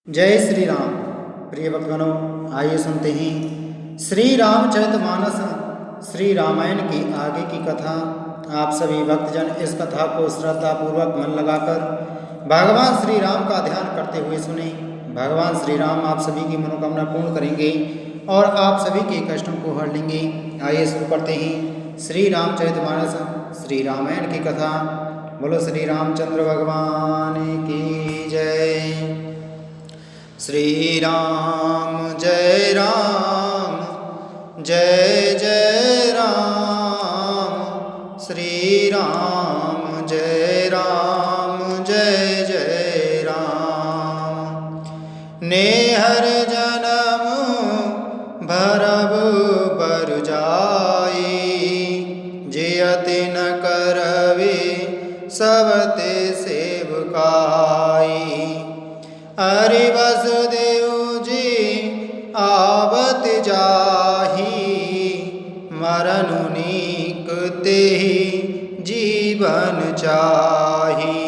जय श्री राम। प्रिय भक्तगणों, आइए सुनते हैं श्री रामचरितमानस श्री रामायण की आगे की कथा। आप सभी भक्तजन इस कथा को श्रद्धापूर्वक मन लगाकर भगवान श्री राम का ध्यान करते हुए सुने। भगवान श्री राम आप सभी की मनोकामना पूर्ण करेंगे और आप सभी के कष्टों को हर लेंगे। आइए शुरू करते हैं श्री रामचरितमानस श्री रामायण की कथा। बोलो श्री रामचंद्र भगवान की जय। श्री राम जय जय राम। श्री राम जय जय राम। नेहर जन्म भरब बर जाई, जियति न करवे सबते सेवकाई। अरि वसुदेव जी आवत जाही, मरनु नीक तेहि जीवन चाही।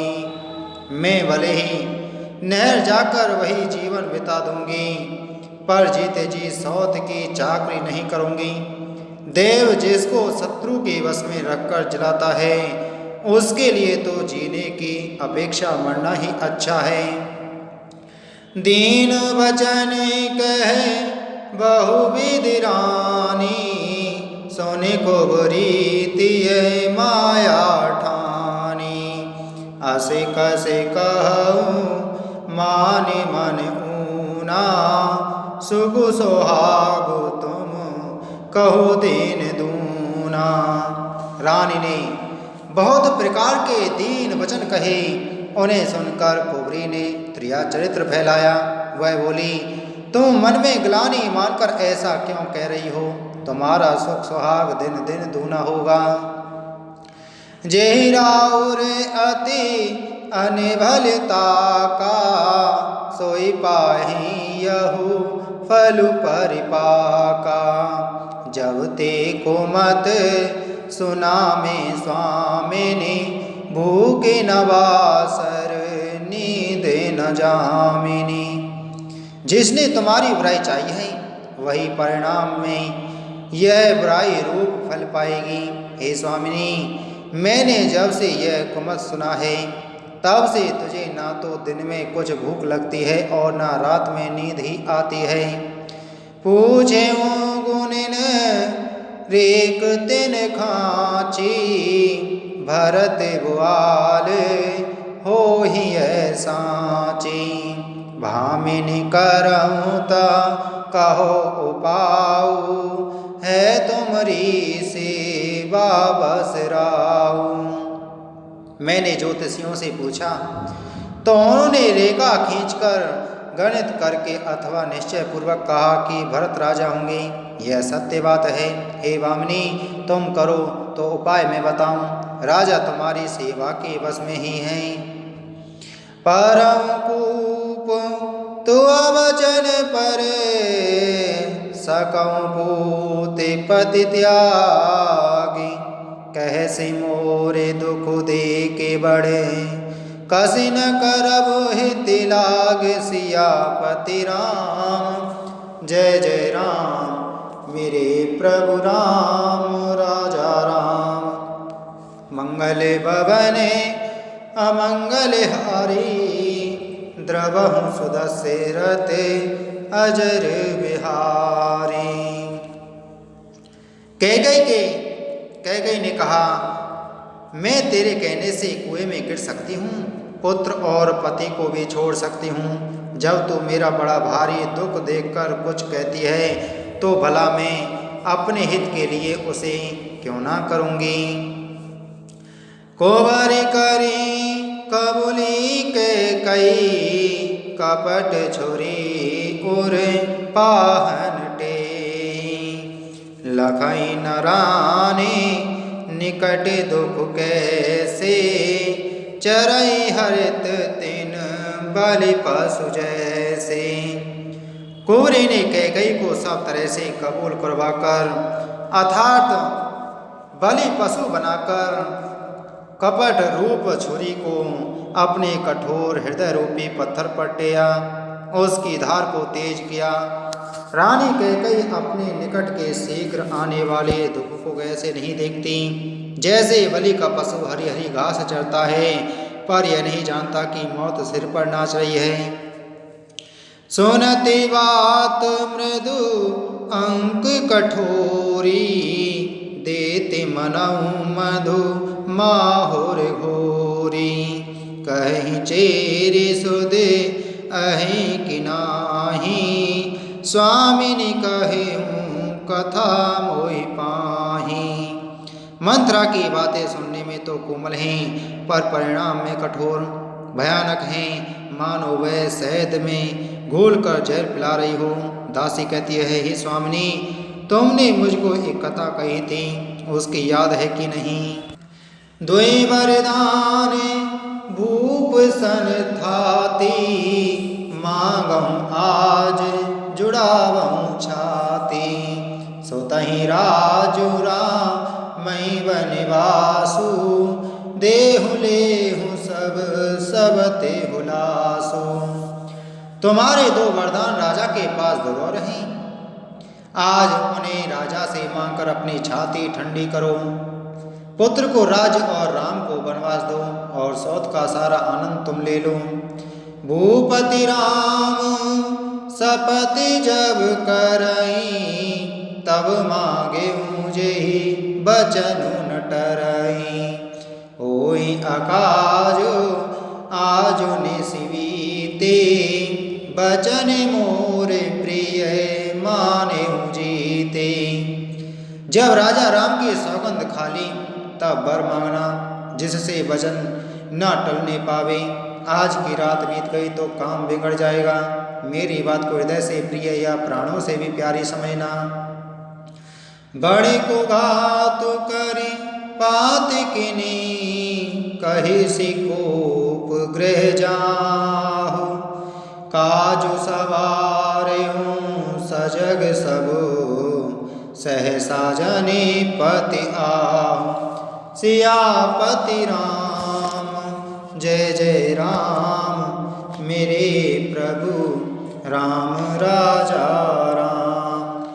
मैं भले ही नहर जाकर वही जीवन बिता दूंगी, पर जीते जी सौत की चाकरी नहीं करूंगी। देव जिसको शत्रु के वश में रखकर जलाता है, उसके लिए तो जीने की अपेक्षा मरना ही अच्छा है। दीन वचन कहे बहुविध रानी, सोने को बुरीति माया ठानी। असे कसे कहूँ माने मन ऊना, सुख सोहागु तुम कहो दीन दूना। रानी ने बहुत प्रकार के दीन वचन कहे। उन्हें सुनकर कुबरी ने त्रिया चरित्र फैलाया। वह बोली, तुम मन में ग्लानि मानकर ऐसा क्यों कह रही हो? तुम्हारा सुख सुहाग दिन दिन दूना होगा। जेहि राउर अति अनिभलता का, सोई पाहि यहु फल परिपाका। जब ते को मत सुना में स्वामिनी, भूखे नवासर नींद न जामिनी। जिसने तुम्हारी बुराई चाहिए है, वही परिणाम में यह बुराई रूप फल पाएगी। हे स्वामिनी, मैंने जब से यह कुमत सुना है, तब से तुझे ना तो दिन में कुछ भूख लगती है और ना रात में नींद ही आती है। पूछे गुनिन रेक तिन खाची, भरत बुआल हो ही साची। भामिनी करऊँ ता कहो उपाऊ, है तुमरी सेवा बस राऊ। मैंने ज्योतिषियों से पूछा तो उन्होंने रेखा खींचकर गणित करके अथवा निश्चय पूर्वक कहा कि भरत राजा होंगे। यह सत्य बात है। हे वामिनी, तुम करो तो उपाय मैं बताऊं। राजा तुम्हारी सेवा के वश में ही हैं। परम कूप तो वचन पर, सकऊं पूते पति त्यागी। कह से मोरे दुख दे के बड़े, कसी न करब हित लाग सियापति राम। जय जय राम मेरे प्रभु राम राजा राम। मंगल भवने अमंगल हारी, द्रवहु सुदस्य रते अजर बिहारी। कैकेयी ने कहा, मैं तेरे कहने से कुएं में गिर सकती हूँ, पुत्र और पति को भी छोड़ सकती हूँ। जब तू मेरा बड़ा भारी दुख देखकर कुछ कहती है, तो भला मैं अपने हित के लिए उसे क्यों ना करूँगी। कोबरी करी कबूली के कई, कपट छोरी उर पाहन टे। लखई न रानी निकट दुख कैसे, चरई हरित तिन बलि पशु जैसे। कुबरी ने कैकेयी को सब तरह से कबूल करवाकर अर्थात बलि पशु बनाकर कपट रूप छुरी को अपने कठोर हृदय रूपी पत्थर पर टेया। उसकी धार को तेज किया। रानी कैकेयी अपने निकट के शीघ्र आने वाले दुख को ऐसे नहीं देखती जैसे बलि का पशु हरी हरी घास चरता है, पर यह नहीं जानता कि मौत सिर पर नाच रही है। सुनती बात मृदु अंक कठोरी, देते मनऊ मधु माहुर घोरी। कहीं चेरी सुदे अहि कि नाही, स्वामिनी कहे कथा मोहि पाही। मंत्रा की बातें सुनने में तो कोमल हैं, पर परिणाम में कठोर भयानक हैं, मानो वह शहद में घोलकर जहर पिला रही हो। दासी कहती है, हे स्वामिनी, तुमने मुझको एक कथा कही थी, उसकी याद है कि नहीं? द्वै वरदान भूप सन थाती, मांगहूँ आज जुड़ावहूँ छाती। सोतहि राजू रामई वनवासु, देहु लेहु सब सब तेहु लासु। तुम्हारे दो वरदान राजा के पास दुर्लभ रहे, आज उन्हें राजा से मांगकर अपनी छाती ठंडी करो। पुत्र को राज्य और राम को वनवास दो, और सौत का सारा आनंद तुम ले लो। भूपति राम सपति जब करई, तब मांगे मुझे बचन न टरई। होई अकाज आज निसिवीते, बचन मोर प्रिय माने जीते। जब राजा राम की सौगंध खा ली, तब वर मांगना जिससे वचन न टलने पावे। आज की रात बीत गई तो काम बिगड़ जाएगा। मेरी बात को हृदय से प्रिय या प्राणों से भी प्यारी समझना। बड़े को घात करे पात किनी, कही सिकोप गृह जाहु। काजु सवारे हूँ सजग सब, सहसा जने पति आहु। सियापति राम जय जय राम, मेरे प्रभु राम राजा राम।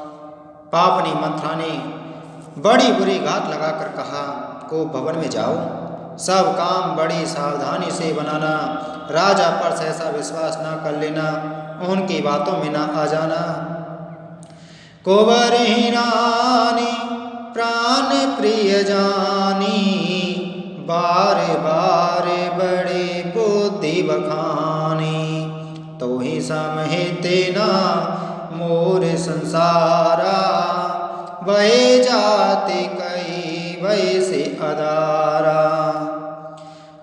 पापनी मंत्रा ने बड़ी बुरी घात लगाकर कहा, को भवन में जाओ, सब काम बड़ी सावधानी से बनाना। राजा पर सहसा विश्वास न कर लेना, उनकी बातों में न आ जाना। कोबर ही रानी प्राण प्रिय जानी, बारे बारे बड़े बुद्धि बखानी। तो ही समहिते ना मोर संसारा, वही जाति कई वैसे अदारा।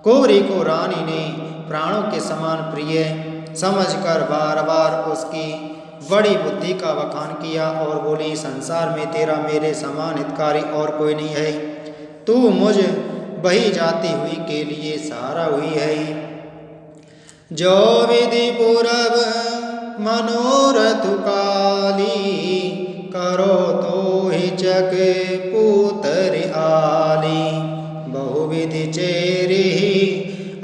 कोबरी को रानी ने प्राणों के समान प्रिय समझकर बार बार उसकी बड़ी बुद्धि का बखान किया और बोली, संसार में तेरा मेरे समान हितकारी और कोई नहीं है। तू मुझ बही जाती हुई के लिए सहारा हुई है। जो विधि पूरब मनोरथ काली, करो तो ही चक पुतर आली। बहुविधि चेरी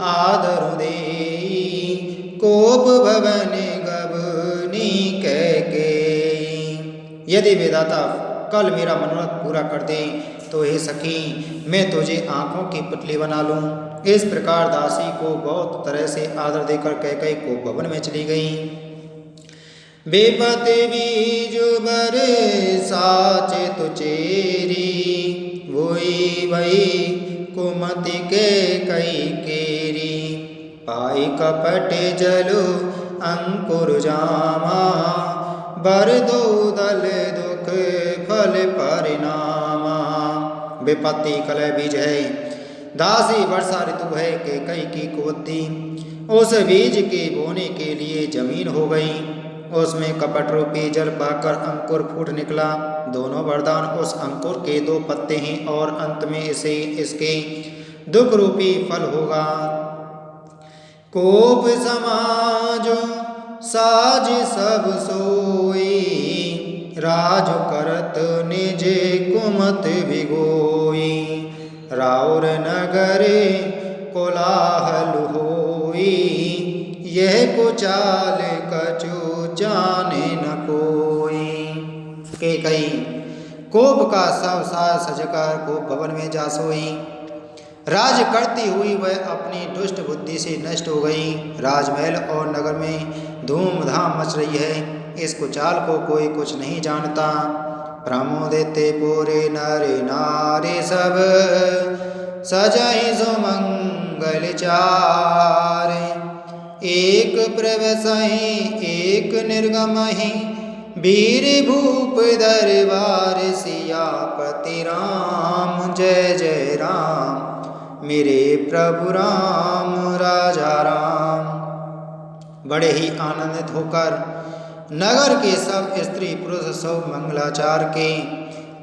आदर देई, कोप भवन गबनी कैकेयी। यदि विधाता कल मेरा मनोरथ पूरा कर दे तो हे सखी, मैं तुझे आंखों की पुतली बना लूं। इस प्रकार दासी को बहुत तरह से आदर देकर कैकेयी को भवन में चली गई। बेपत बीज बर साचे तुचेरी, वही वही कुमति के कई केरी। पाई कपट जलु अंकुर जामा, बर दो दल दुख फल परिणामा। विपत्ति कलह बीज है, दासी वर्षा ऋतु है, कैकेयी की कुबुद्धि उस बीज के बोने के लिए जमीन हो गई। उसमें कपट रूपी जल पाकर अंकुर फूट निकला। दोनों वरदान उस अंकुर के दो पत्ते हैं और अंत में इसे इसके दुख रूपी फल होगा। कोप समाजो साज सब सोई, राज करत निज कुमत भिगोई। राउर नगरे कोलाहल होई, यह कुचाल कछ जाने न कोई। कैकई कोप का सब साज सजकर कोप भवन में जा सोई। राज करती हुई वह अपनी दुष्ट बुद्धि से नष्ट हो गई। राजमहल और नगर में धूमधाम मच रही है। इस कुचाल को कोई कुछ नहीं जानता। प्रमोदिते पूरे नरे नारे सब सजहि सुमंगल चारे। एक प्रवसहि एक निर्गमहि वीर भूप दरबार सियापति राम। जय जय राम मेरे प्रभु राम राजा राम। बड़े ही आनंदित होकर नगर के सब स्त्री पुरुष सब मंगलाचार के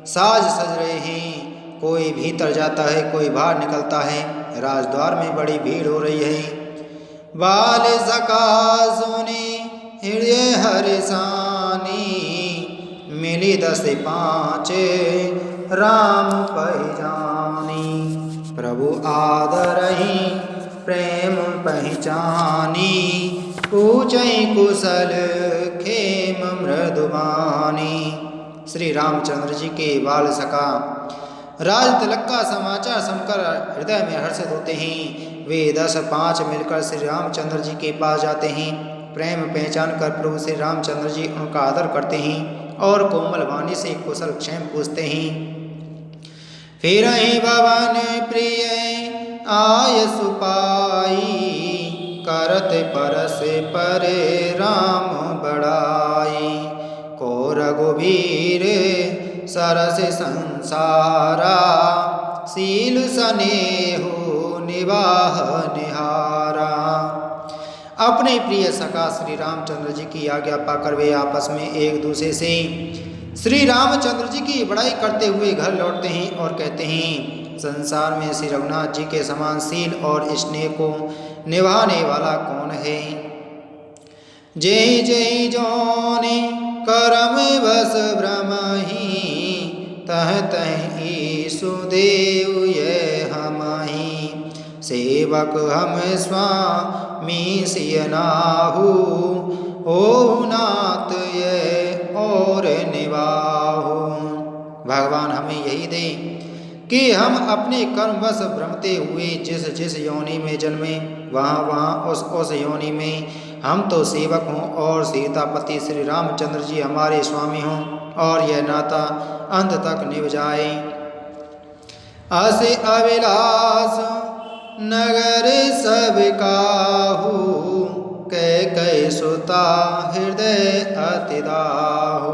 साज सज रहे हैं। कोई भीतर जाता है, कोई बाहर निकलता है। राजद्वार में बड़ी भीड़ हो रही है। बाल सका सुने हृदय हर्षानी। मिली 10-5 राम पहचानी। प्रभु आदरहि प्रेम पहचानी। पूछई कुशल खेम मृदुबानी। श्री रामचंद्र जी के बाल सखा राज तिलक का समाचार सुनकर हृदय में हर्षित होते हैं। वे 10-5 मिलकर श्री रामचंद्र जी के पास जाते हैं। प्रेम पहचान कर प्रभु श्री रामचंद्र जी उनका आदर करते हैं और कोमल वाणी से कुशल क्षेम पूछते हैं। फिर भवन प्रिय आय सुपाई। करत परस परे राम बड़ाई। को रघुवीर सरस संसारा। सील स्नेहो निवाह निहारा। अपने प्रिय सखा श्री रामचंद्र जी की आज्ञा पाकर वे आपस में एक दूसरे से श्री रामचंद्र जी की बड़ाई करते हुए घर लौटते हैं और कहते हैं, संसार में श्री रघुनाथ जी के समान शील और स्नेह को निभाने वाला कौन है। जय जय जोनि करम बस ब्रह्महि। तह तह ईसुदेव ये हमहि। सेवक हम स्वामी सिय नाहु। ओ नाथ ये और निवाहु। भगवान हमें यही दे कि हम अपने कर्मवश भ्रमते हुए जिस जिस योनि में जन्मे वहाँ उस योनि में हम तो सेवक हों और सीतापति श्री रामचंद्र जी हमारे स्वामी हों और यह नाता अंत तक निभ जाए। अस अभिलाष नगर सब काहू। कै सुता हृदय अतिदाहु।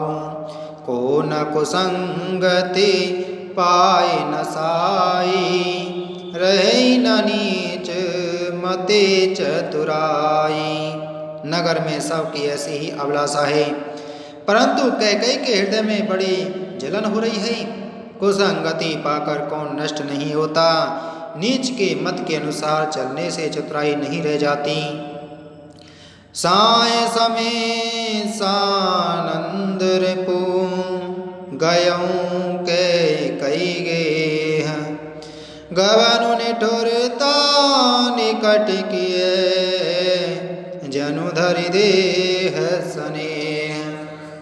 को न कुसंगति पाए न साई। रहे न नीच मते चतुराई। नगर में सबकी ऐसी ही अभिलाषा है, परंतु कैकई के हृदय में बड़ी जलन हो रही है। कुसंगति पाकर कौन नष्ट नहीं होता। नीच के मत के अनुसार चलने से चतुराई नहीं रह जाती। साय समय सानंद रिपु। गयऊँ के कई गे। गवनु निठुरता निकट किए। जनु धरि देह स्नेह।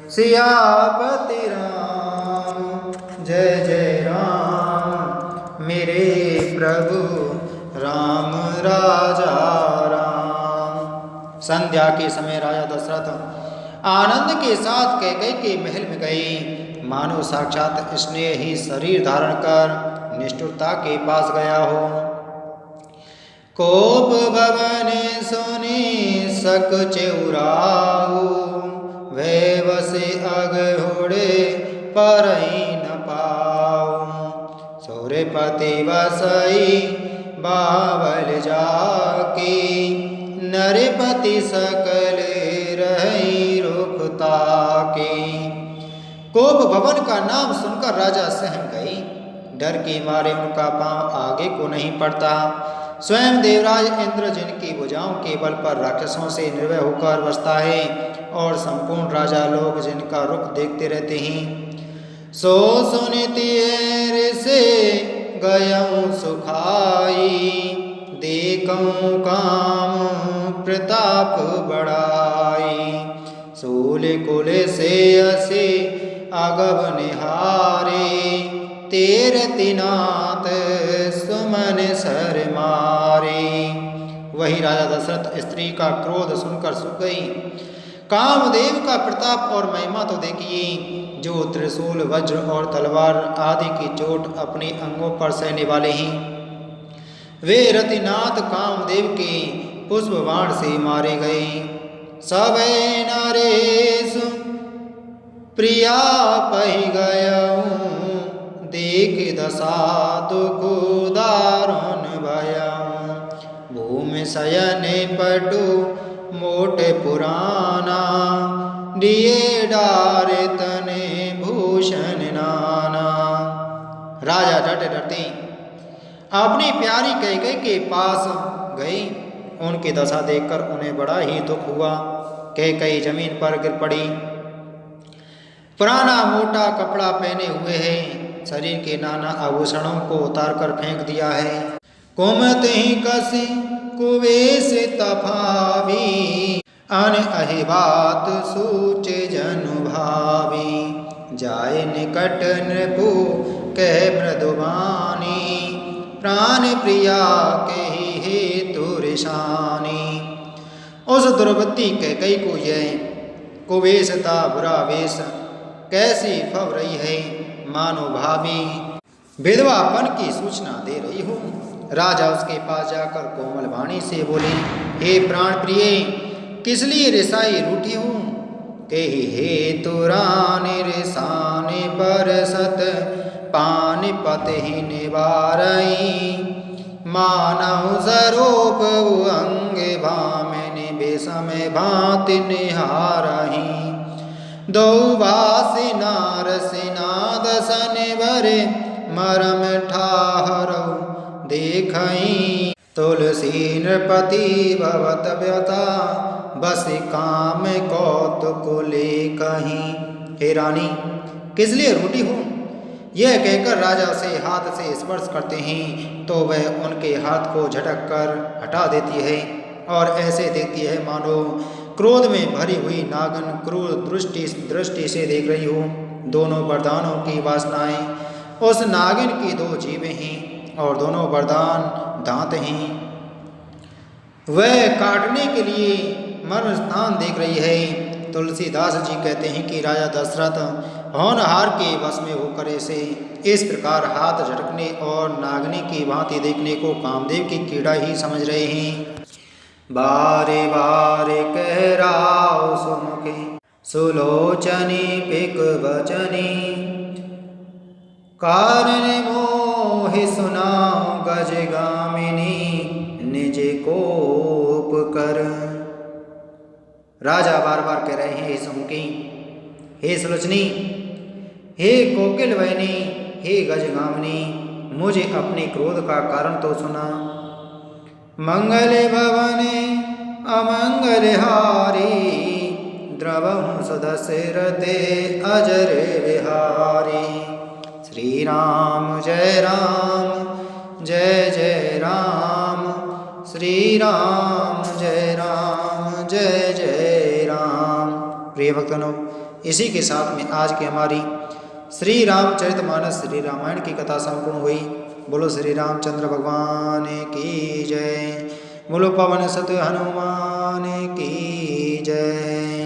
सियापति राम जय जय राम मेरे प्रभु राम राजा राम। संध्या के समय राजा दशरथ आनंद के साथ कैकई के महल में गए। मानो साक्षात स्नेह ही शरीर धारण कर निष्ठुरता के पास गया हो। कोप भवन सुने सक चेउराहु। वै वसे अगहोड़े परई न पाऊ। सौरपति वसई बावल जाके। नरपति सकल रही रुखता के। कोप भवन का नाम सुनकर राजा सहम गई। डर के मारे उनका पांव आगे को नहीं पड़ता। स्वयं देवराज इंद्र जिनकी भुजाओं के बल पर राक्षसों से निर्भय होकर बसता है और संपूर्ण राजा लोग जिनका रुख देखते रहते हैं। सो सुनिति से गयऊँ सुखाई। देखऊँ काम प्रताप बढ़ाई। सूल कुल से असे अगव निहारे, तेरति नाथ सुमन सर मारे। वही राजा दशरथ स्त्री का क्रोध सुनकर सूख गई। कामदेव का प्रताप और महिमा तो देखिए, जो त्रिशूल वज्र और तलवार आदि की चोट अपने अंगों पर सहने वाले हैं, वे रतिनाथ कामदेव के पुष्प बाण से मारे गए। सब नरेश प्रिया पहि गयऊँ, देख दशा दुख दारुण भयऊँ। भूमि शयन पटु मोट पुराना, दिए डार तने भूषण नाना। राजा डरते डरते अपनी प्यारी कैकेयी के पास गई। उनकी दशा देखकर उन्हें बड़ा ही दुख हुआ। कैकेयी जमीन पर गिर पड़ी। पुराना मोटा कपड़ा पहने हुए है, शरीर के नाना आभूषणों को उतारकर फेंक दिया है। कुमति कसी कुवेश तफावी, अन अहि बात सूच जनु भावी। जाय निकट नृपु कह मृदुबानी, प्राण प्रिया के हेतु रिशानी। उस दुर्वृत्ति कैकेयी को यह कुवेश था बुरा वेश, कैसी फब रही है मानो भाभी विधवापन की सूचना दे रही हो। राजा उसके पास जाकर कोमल वाणी से बोले, हे प्राण प्रिय, किस लिए रिसाई रूठी हूँ। कही हे तुराने रिसाने पर सत, पानीपत ही निवारई। मानव सरूप अंग भामिनी, बेसमय भांति निहारही। दो वासी नारसिनाद सन भरे, मरम ठाहरऊ देखई। तुलसी नृपति भवत व्यथा, बस काम कौतुक लेकहीं। हे रानी, किस लिए रूठी हूँ। यह कहकर राजा उसे हाथ से स्पर्श करते हैं तो वह उनके हाथ को झटक कर हटा देती है और ऐसे देखती है मानो क्रोध में भरी हुई नागन क्रूर दृष्टि से देख रही हो। दोनों वरदानों की वासनाएं उस नागिन की दो जीवें हैं और दोनों वरदान दांत हैं। वह काटने के लिए मर्म स्थान देख रही है। तुलसीदास जी कहते हैं कि राजा दशरथ होनहार के वश में होकर ऐसे इस प्रकार हाथ झटकने और नागनी की भांति देखने को कामदेव की क्रीड़ा ही समझ रहे हैं। बारे बारे कह राव सुमुखे, सुलोचनी पिक वचनी। कारण मोहि सुनाओ गजगामिनी, निज कोप कर। राजा बार बार कह रहे हैं, हे सुमुखी, हे सुलोचनी, हे कोकिल वैनी, हे गजगामिनी, मुझे अपने क्रोध का कारण तो सुना। मंगल भवने अमंगल हारी, द्रवहु सदशरथे अजर विहारी। श्री राम जय राम जय जय राम, श्री राम जय जय राम। प्रिय भक्तों, इसी के साथ में आज की हमारी श्री रामचरितमानस श्री रामायण की कथा संपूर्ण हुई। बोलो श्री रामचंद्र भगवान की जय। बोलो पवन सुत हनुमान की जय।